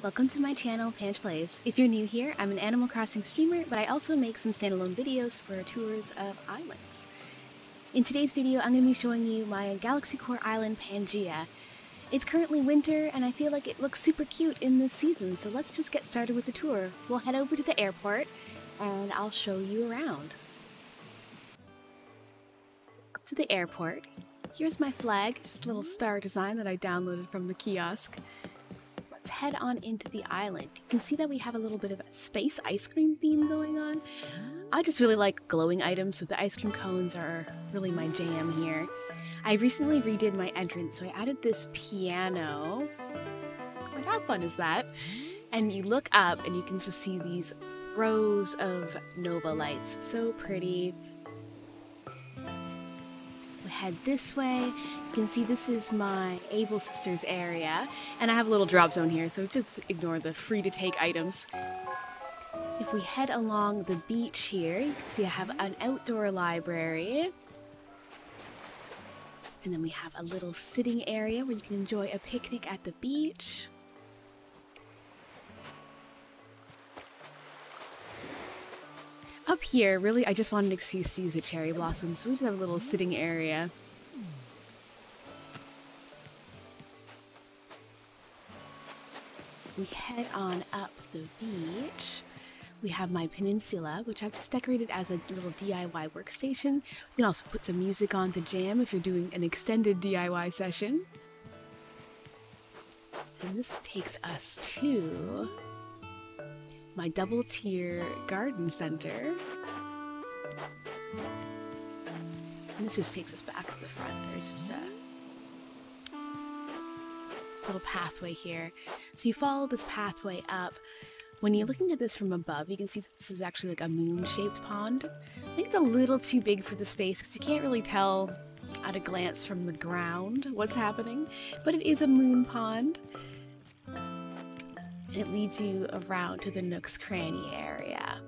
welcome to my channel, Pange Plays. If you're new here, I'm an Animal Crossing streamer, but I also make some standalone videos for tours of islands. In today's video, I'm going to be showing you my Galaxycore island, Pangea. It's currently winter, and I feel like it looks super cute in this season, so let's just get started with the tour. We'll head over to the airport, and I'll show you around. To the airport. Here's my flag, just a little star design that I downloaded from the kiosk. Let's head on into the island. You can see that we have a little bit of a space ice cream theme going on. I just really like glowing items, so the ice cream cones are really my jam here. I recently redid my entrance, so I added this piano. Like, how fun is that? And you look up and you can just see these rows of nova lights. So pretty. We head this way. You can see this is my Able Sisters area, and I have a little drop zone here, so just ignore the free to take items. If we head along the beach here, you can see I have an outdoor library. And then we have a little sitting area where you can enjoy a picnic at the beach. Up here, really, I just wanted an excuse to use a cherry blossom, so we just have a little sitting area. We head on up the beach. We have my peninsula, which I've just decorated as a little DIY workstation. You can also put some music on to jam if you're doing an extended DIY session. And this takes us to my double-tier garden center. And this just takes us back to the front. There's just a little pathway here. So you follow this pathway up. When you're looking at this from above, you can see that this is actually like a moon-shaped pond. I think it's a little too big for the space because you can't really tell at a glance from the ground what's happening, but it is a moon pond. And it leads you around to the Nook's Cranny area.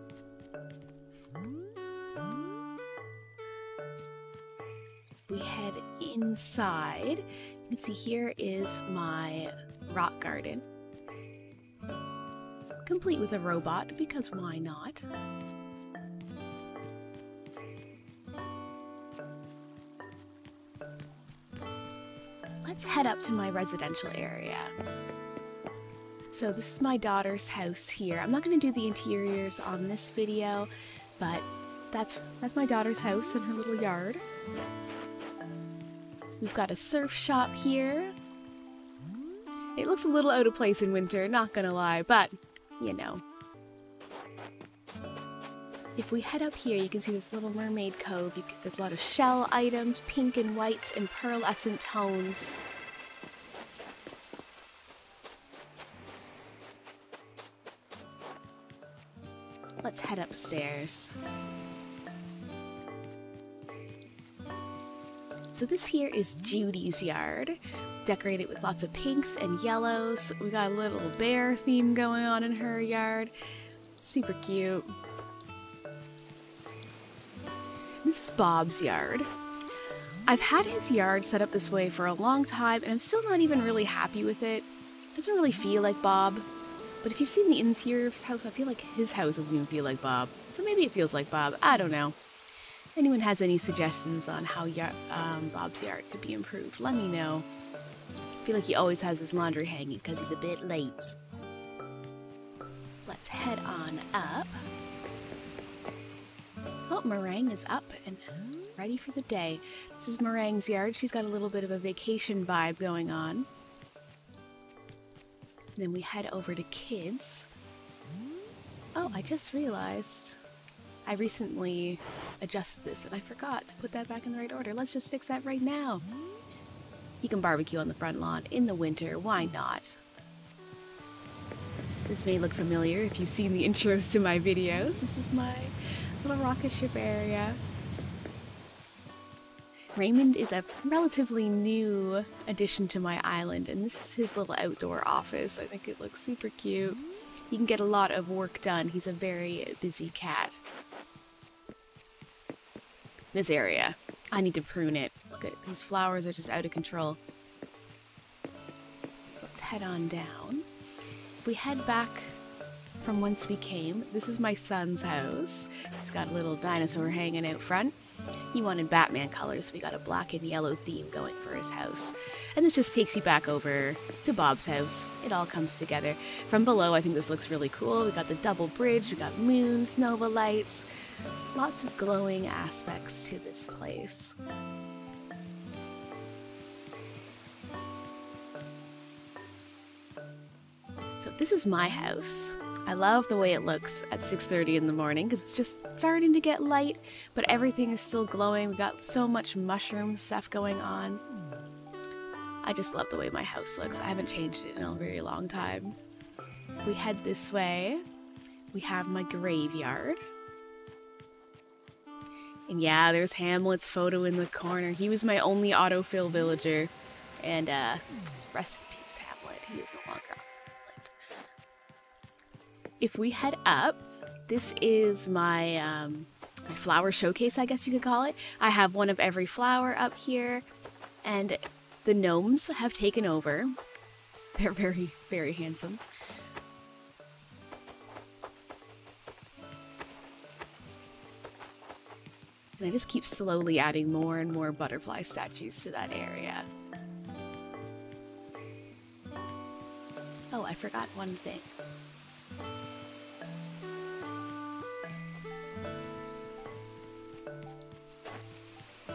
We head inside. You can see here is my rock garden. Complete with a robot, because why not? Let's head up to my residential area. So this is my daughter's house here. I'm not going to do the interiors on this video, but that's my daughter's house and her little yard. We've got a surf shop here. It looks a little out of place in winter, not gonna lie, but you know. If we head up here, you can see this little Mermaid Cove. There's a lot of shell items, pink and whites, and pearlescent tones. Let's head upstairs. So this here is Judy's yard, decorated with lots of pinks and yellows. We got a little bear theme going on in her yard. Super cute. This is Bob's yard. I've had his yard set up this way for a long time, and I'm still not even really happy with it. It doesn't really feel like Bob. But if you've seen the interior of his house, I feel like his house doesn't even feel like Bob. So maybe it feels like Bob. I don't know. If anyone has any suggestions on how Bob's yard could be improved, let me know. I feel like he always has his laundry hanging because he's a bit late. Let's head on up. Oh, Meringue is up and ready for the day. This is Meringue's yard. She's got a little bit of a vacation vibe going on. And then we head over to Kids. Oh, I just realized I recently adjusted this and I forgot to put that back in the right order. Let's just fix that right now. You can barbecue on the front lawn in the winter, why not? This may look familiar if you've seen the intros to my videos. This is my little rocket ship area. Raymond is a relatively new addition to my island, and this is his little outdoor office. I think it looks super cute. He can get a lot of work done. He's a very busy cat. This area, I need to prune it. Look at these flowers are just out of control. So let's head on down. we head back from whence we came, this is my son's house. He's got a little dinosaur hanging out front. He wanted Batman colors, so we got a black and yellow theme going for his house. And this just takes you back over to Bob's house. It all comes together. From below, I think this looks really cool. We got the double bridge, we got moons, nova lights, lots of glowing aspects to this place. So this is my house. I love the way it looks at 6:30 in the morning because it's just starting to get light, but everything is still glowing. We got so much mushroom stuff going on. I just love the way my house looks. I haven't changed it in a very long time. We head this way. We have my graveyard. And yeah, there's Hamlet's photo in the corner. He was my only autofill villager. And rest in peace, Hamlet. He is no longer on. If we head up, this is my flower showcase, I guess you could call it. I have one of every flower up here, and the gnomes have taken over. They're very, very handsome. And I just keep slowly adding more and more butterfly statues to that area. Oh, I forgot one thing.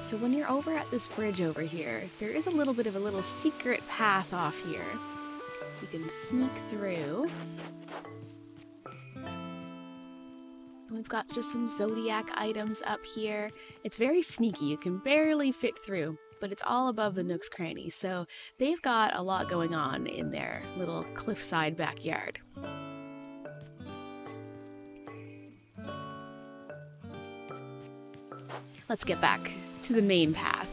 So when you're over at this bridge over here, there is a little bit of a little secret path off here. You can sneak through. We've got just some zodiac items up here. It's very sneaky. You can barely fit through, but it's all above the nook's cranny. So they've got a lot going on in their little cliffside backyard. Let's get back to the main path.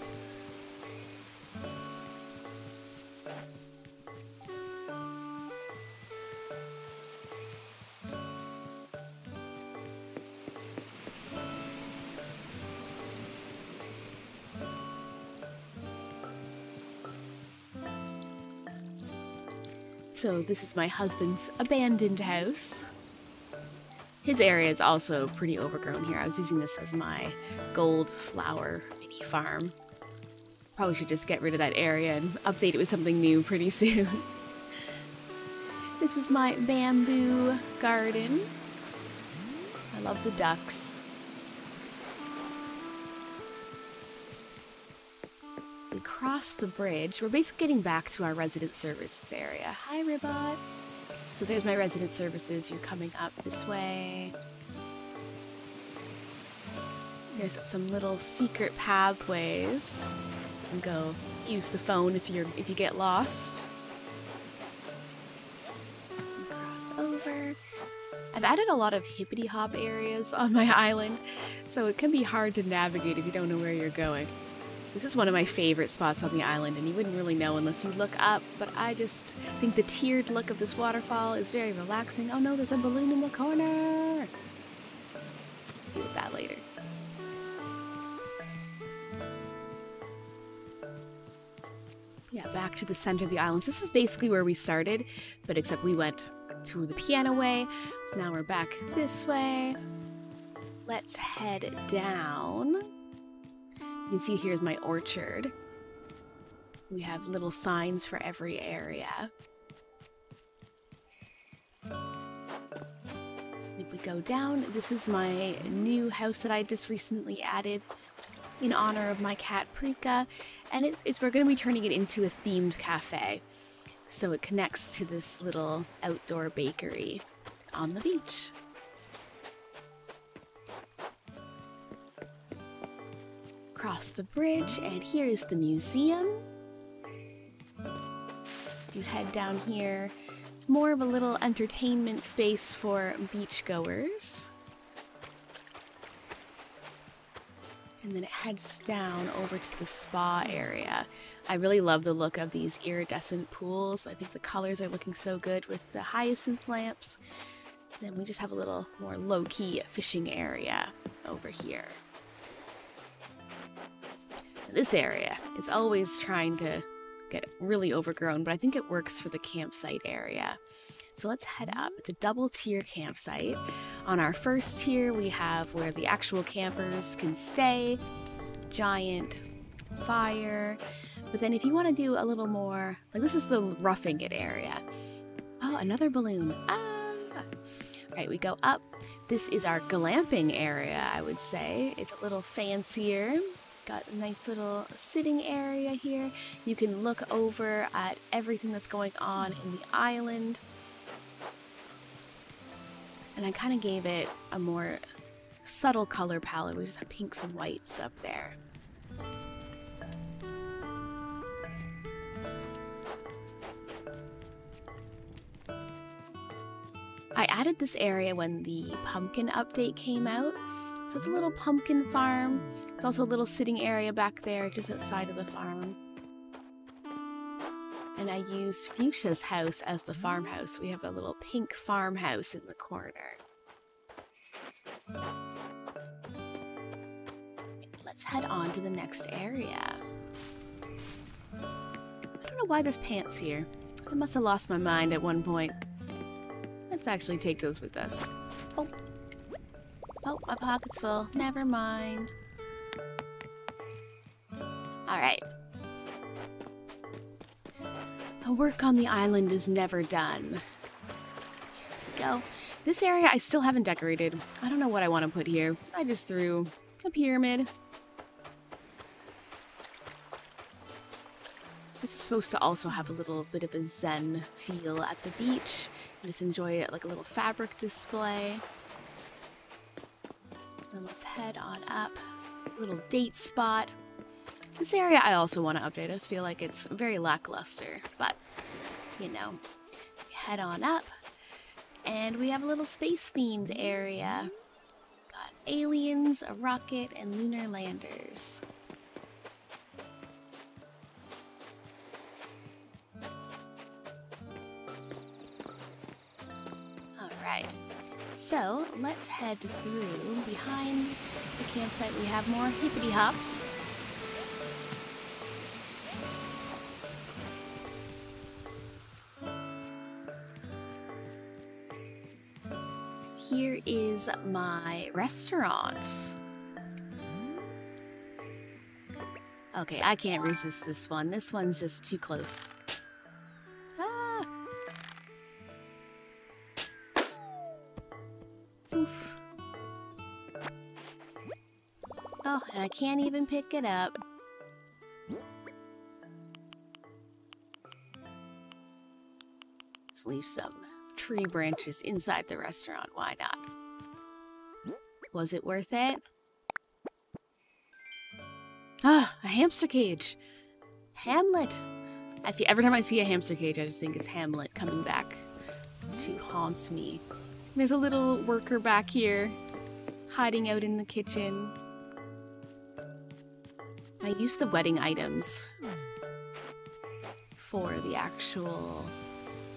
So this is my husband's abandoned house. His area is also pretty overgrown here. I was using this as my gold flower mini farm. Probably should just get rid of that area and update it with something new pretty soon. This is my bamboo garden. I love the ducks. We cross the bridge. We're basically getting back to our resident services area. Hi, Ribot. So there's my resident services. You're coming up this way. There's some little secret pathways. You can go use the phone if you get lost. Cross over. I've added a lot of hippity hop areas on my island, so it can be hard to navigate if you don't know where you're going. This is one of my favorite spots on the island, and you wouldn't really know unless you look up, but I just think the tiered look of this waterfall is very relaxing. Oh no, there's a balloon in the corner! Deal with that later. Yeah, back to the center of the islands. This is basically where we started, but except we went to the piano way, so now we're back this way. Let's head down. You can see here's my orchard. We have little signs for every area. If we go down, this is my new house that I just recently added in honor of my cat Prika, and we're going to be turning it into a themed cafe. So it connects to this little outdoor bakery on the beach. Cross the bridge, and here is the museum. You head down here. It's more of a little entertainment space for beachgoers. And then it heads down over to the spa area. I really love the look of these iridescent pools. I think the colors are looking so good with the hyacinth lamps. Then we just have a little more low-key fishing area over here. This area is always trying to get really overgrown, but I think it works for the campsite area. so let's head up. It's a double tier campsite. On our first tier, we have where the actual campers can stay, giant fire. But then if you want to do a little more, like this is the roughing it area. Oh, another balloon. All right, we go up. This is our glamping area, I would say. It's a little fancier. Got a nice little sitting area here. You can look over at everything that's going on in the island. And I kind of gave it a more subtle color palette. We just have pinks and whites up there. I added this area when the pumpkin update came out. So it's a little pumpkin farm. There's also a little sitting area back there just outside of the farm. And I used Fuchsia's house as the farmhouse. We have a little pink farmhouse in the corner. Let's head on to the next area. I don't know why there's pants here. I must have lost my mind at one point. Let's actually take those with us. Oh. Oh, my pocket's full. Never mind. Alright. Work on the island is never done. Here we go. This area I still haven't decorated. I don't know what I want to put here. I just threw a pyramid. This is supposed to also have a little bit of a zen feel at the beach. Just enjoy it like a little fabric display. And let's head on up. Little date spot. This area I also want to update. I just feel like it's very lackluster, but you know, we head on up and we have a little space themed area. Got aliens, a rocket, and lunar landers. Alright, so let's head through. Behind the campsite we have more hippity hops. Here is my restaurant. Okay, I can't resist this one. This one's just too close. Ah! Oof. Oh, and I can't even pick it up. Just leave some tree branches inside the restaurant. Why not? Was it worth it? Ah, a hamster cage. Hamlet. Every time I see a hamster cage, I just think it's Hamlet coming back to haunt me. There's a little worker back here, hiding out in the kitchen. I use the wedding items for the actual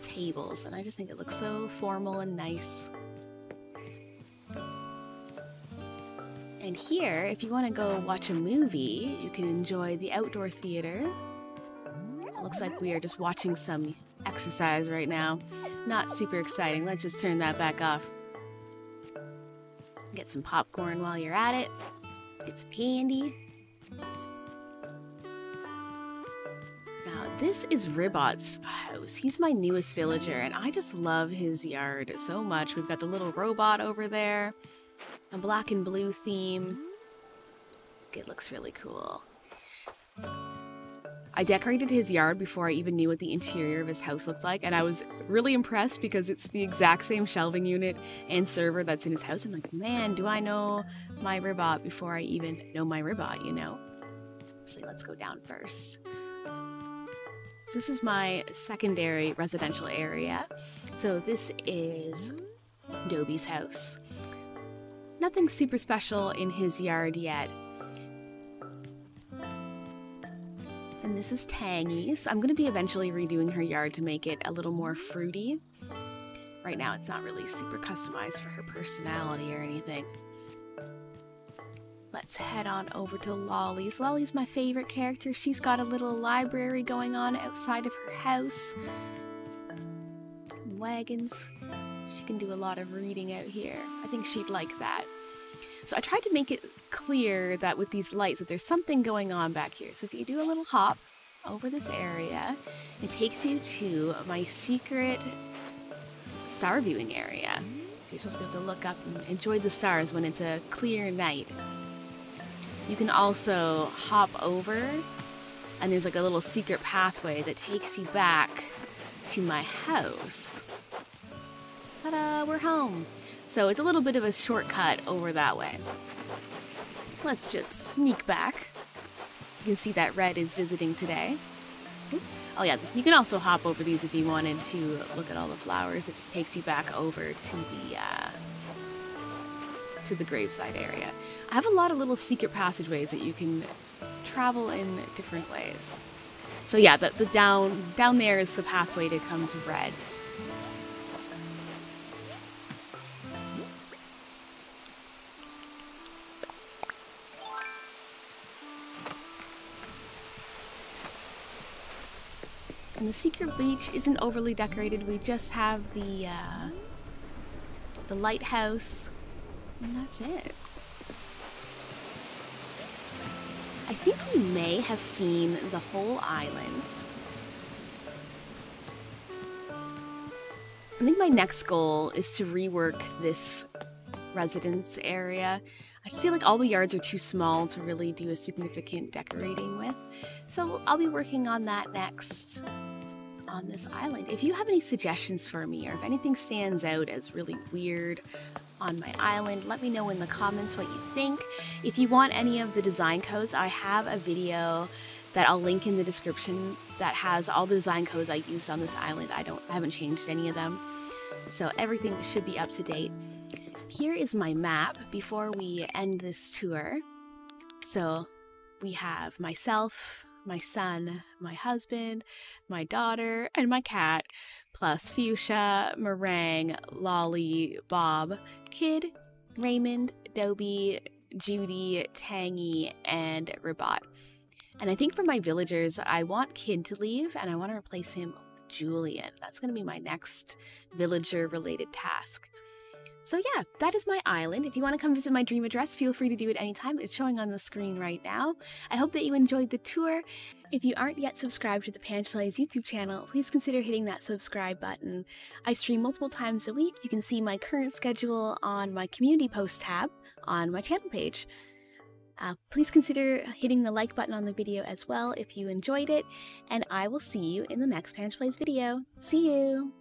tables, and I just think it looks so formal and nice. And here, if you want to go watch a movie, you can enjoy the outdoor theater. It looks like we are just watching some exercise right now. Not super exciting. Let's just turn that back off. Get some popcorn while you're at it. Get some candy. Now, this is Ribot's house. He's my newest villager, and I just love his yard so much. We've got the little robot over there. A black and blue theme. It looks really cool. I decorated his yard before I even knew what the interior of his house looked like, and I was really impressed because it's the exact same shelving unit and server that's in his house. I'm like, man, do I know my Ribot before I even know my Ribot, you know? Actually, let's go down first. This is my secondary residential area. So this is Dobie's house. Nothing super special in his yard yet. And this is Tangy's. I'm going to be eventually redoing her yard to make it a little more fruity. Right now it's not really super customized for her personality or anything. Let's head on over to Lolly's. Lolly's my favorite character. She's got a little library going on outside of her house. wagons. She can do a lot of reading out here. I think she'd like that. So I tried to make it clear that with these lights that there's something going on back here. So if you do a little hop over this area, it takes you to my secret star viewing area. So you're supposed to be able to look up and enjoy the stars when it's a clear night. You can also hop over, and there's like a little secret pathway that takes you back to my house. Ta-da, we're home. So it's a little bit of a shortcut over that way. Let's just sneak back. You can see that Red is visiting today. Oh yeah, you can also hop over these if you wanted to look at all the flowers. It just takes you back over to the graveside area. I have a lot of little secret passageways that you can travel in different ways. So yeah, the down there is the pathway to come to Red's. And the secret beach isn't overly decorated. We just have the lighthouse, and that's it. I think we may have seen the whole island. I think my next goal is to rework this residence area. I just feel like all the yards are too small to really do a significant decorating with. So I'll be working on that next on this island. If you have any suggestions for me, or if anything stands out as really weird on my island, let me know in the comments what you think. If you want any of the design codes, I have a video that I'll link in the description that has all the design codes I used on this island. I haven't changed any of them, so everything should be up to date. Here is my map before we end this tour. So we have myself, my son, my husband, my daughter, and my cat, plus Fuchsia, Meringue, Lolly, Bob, Kid, Raymond, Dobie, Judy, Tangy, and Rabat. And I think for my villagers, I want Kid to leave, and I want to replace him with Julian. That's going to be my next villager-related task. So yeah, that is my island. If you want to come visit my dream address, feel free to do it anytime. It's showing on the screen right now. I hope that you enjoyed the tour. If you aren't yet subscribed to the Pange Plays YouTube channel, please consider hitting that subscribe button. I stream multiple times a week. You can see my current schedule on my community post tab on my channel page. Please consider hitting the like button on the video as well if you enjoyed it, and I will see you in the next Pange Plays video. See you!